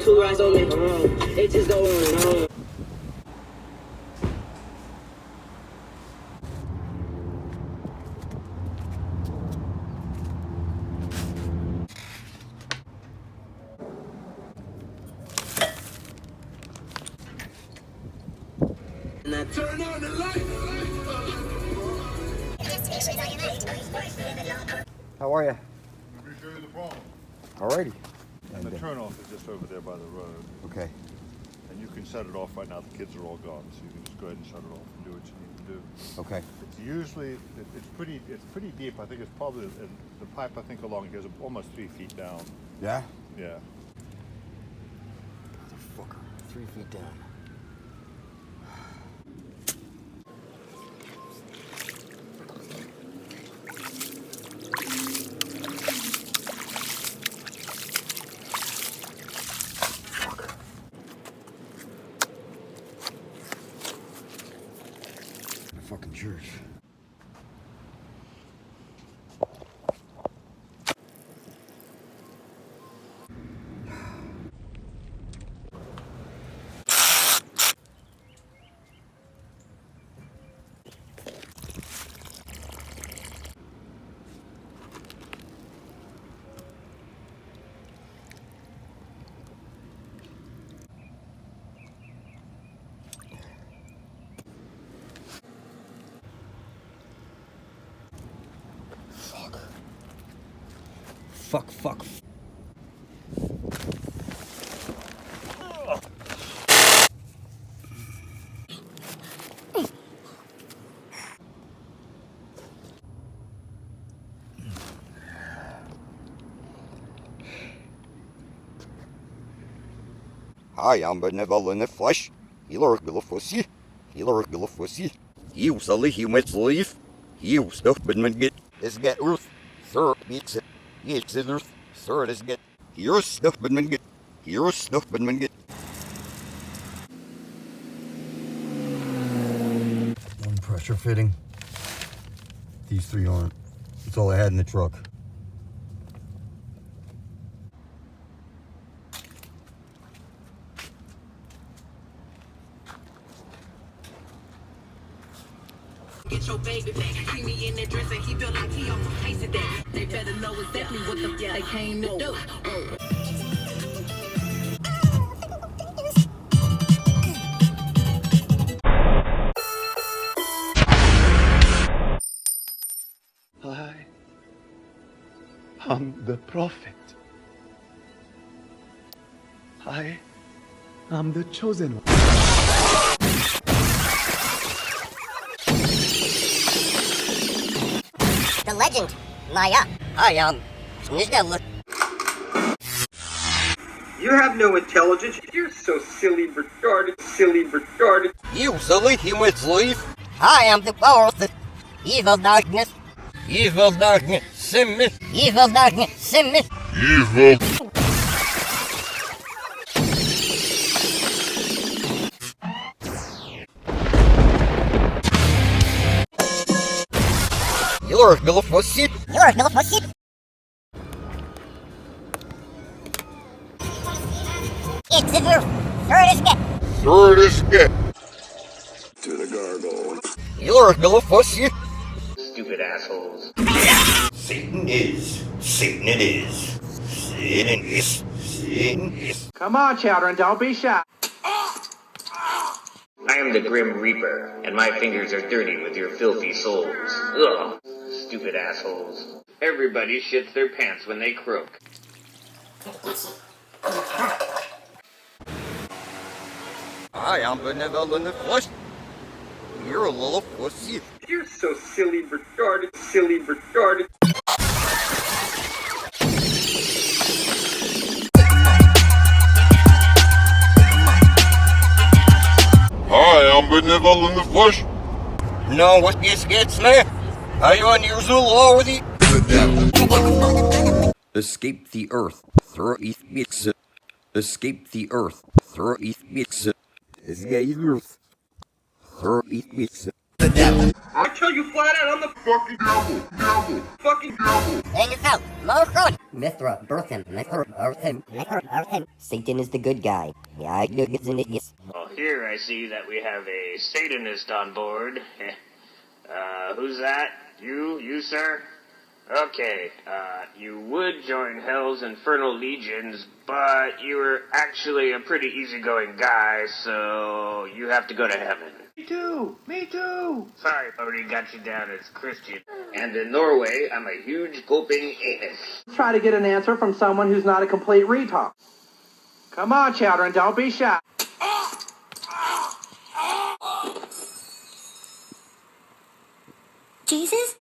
Two rides don't make a wrong. It just go on and on. Turn on the light. How are you? Let me show you the phone. Alrighty. And the turnoff is just over there by the road. Okay. And you can shut it off right now. The kids are all gone, so you can just go ahead and shut it off and do what you need to do. Okay. It's usually it's pretty deep. I think it's probably the pipe. I think along here is almost 3 feet down. Yeah? Yeah. Motherfucker. 3 feet down. Fucking church. Fuck. Hi, I'm benevolent flesh. Healer Gillifussy. Healer Gillifussy. You silly human sleeve. You stupid man get. Is get earth. Sir, beats it. Beats it earth. Sir, it is get. You're stupid man get. You're stupid man get. One pressure fitting. These three aren't. That's all I had in the truck. Get your baby back. See me in that dress and he feel like he on some case of that. They better know exactly what the fuck they came to do. I'm the prophet. I am the chosen one. The legend, Maya. I am. You have no intelligence. You're so silly, retarded. You silly human sleeve. I am the power of the evil darkness. Evil darkness. Simmy. Evil darkness. Simmy. Evil. You're Gillifussy. You're no pussy. It's the roof. Third is get. Third is get. To the gargoyle. You're Gillifussy. Stupid assholes. Satan is. Satan it is. Satan is. Satan is. Come on, children, don't be shy. I am the Grim Reaper, and my fingers are dirty with your filthy souls. Ugh. Stupid assholes. Everybody shits their pants when they croak. I am benevolent flesh. You're a little pussy. You're so silly, retarded. Hi, I'm benevolent flesh. No, what this gets me? Are you unusual already? Escape the earth. Throw it mix it. Escape the earth. Throw it mix it. Escape the earth. Throw it mix it. the devil. I tell you flat out, I'm the fucking devil. Fucking devil. Hang yourself. Motherfucker. Mithra, birth him. Mithra, birth him. Mithra, birth him. Satan is the good guy. Yeah, I know it's in it. Yes. Well, here I see that we have a Satanist on board. Who's that? You, sir? Okay, you would join Hell's Infernal Legions, but you were actually a pretty easygoing guy, so you have to go to heaven. Me too. Sorry, Bodhi got you down as Christian. And in Norway, I'm a huge gulping anus. Try to get an answer from someone who's not a complete retard. Come on, children, don't be shy. Jesus?